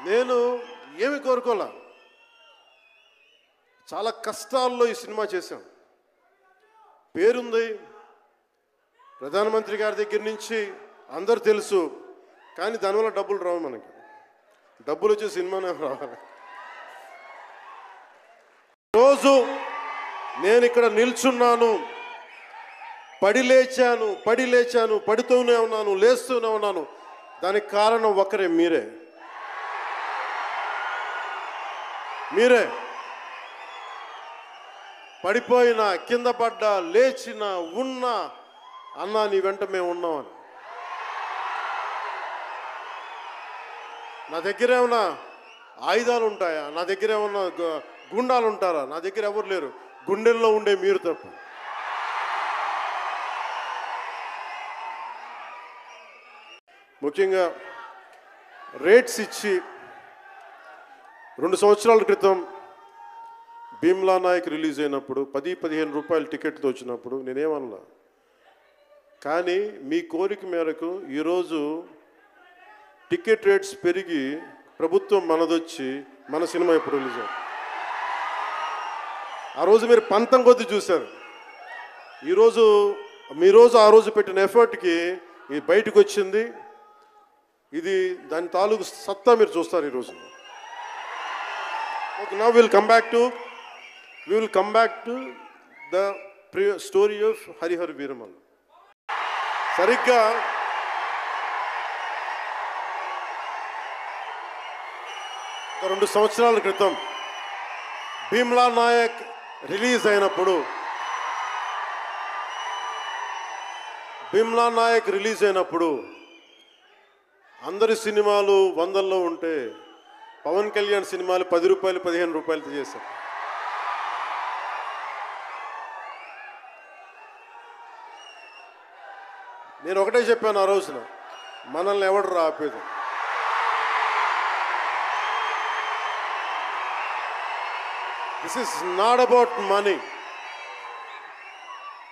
నేను ఏమి కోరుకోలే, చాలా కష్టాల్లో ఈ సినిమా చేశాం. పేరుంది, ప్రధానమంత్రి గారి దగ్గర నుంచి అందరు తెలుసు, కానీ దానివల్ల డబ్బులు రావు. మనకి డబ్బులు వచ్చే సినిమానే రావాలి. రోజు నేను ఇక్కడ నిల్చున్నాను, పడి లేచాను, పడుతూనే ఉన్నాను, లేస్తూనే ఉన్నాను. దానికి కారణం ఒకరే, మీరే. పడిపోయినా, కింద పడ్డా, లేచినా, ఉన్నా, అన్నా నీ వెంట మేము ఉన్నామని. నా దగ్గర ఏమన్నా ఆయుధాలు ఉంటాయా? నా దగ్గర ఏమన్నా గుండాలు ఉంటారా? నా దగ్గర ఎవరు లేరు, గుండెల్లో ఉండే మీరు తప్ప. ముఖ్యంగా రేట్స్ ఇచ్చి 2 సంవత్సరాల క్రితం భీమ్లా నాయక్ రిలీజ్ అయినప్పుడు 10-15 రూపాయలు టికెట్తో వచ్చినప్పుడు నేనేమన్నా, కానీ మీ కోరిక మేరకు ఈరోజు టికెట్ రేట్స్ పెరిగి ప్రభుత్వం మనదొచ్చి మన సినిమా ఇప్పుడు రిలీజ్ అయ్యింది. ఆ రోజు మీరు పంతం కొద్ది చూశారు. మీరోజు ఆ రోజు పెట్టిన ఎఫర్ట్కి ఇది బయటకు వచ్చింది. ఇది దాని తాలూకు సత్తా మీరు చూస్తారు ఈరోజు. Okay, now will come back to the story of Harihara Veera Mallu. సరిగ్గా ఒక 2 సంవత్సరాల క్రితం భీమ్లా నాయక్ రిలీజ్ అయినప్పుడు అందరి సినిమాలు 100లో ఉంటే పవన్ కళ్యాణ్ సినిమాలు 10 రూపాయలు 15 రూపాయలతో చేశారు. నేను ఒకటే చెప్పాను ఆ రోజున, మనల్ని ఎవడు ఆపేది? This is not about money.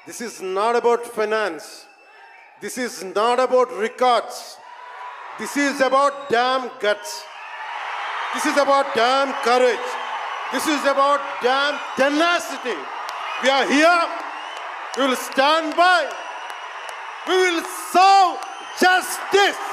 This is not about finance. This is not about records. This is about damn guts. This is about damn courage. This is about damn tenacity. We are here. We will stand by. We will serve justice.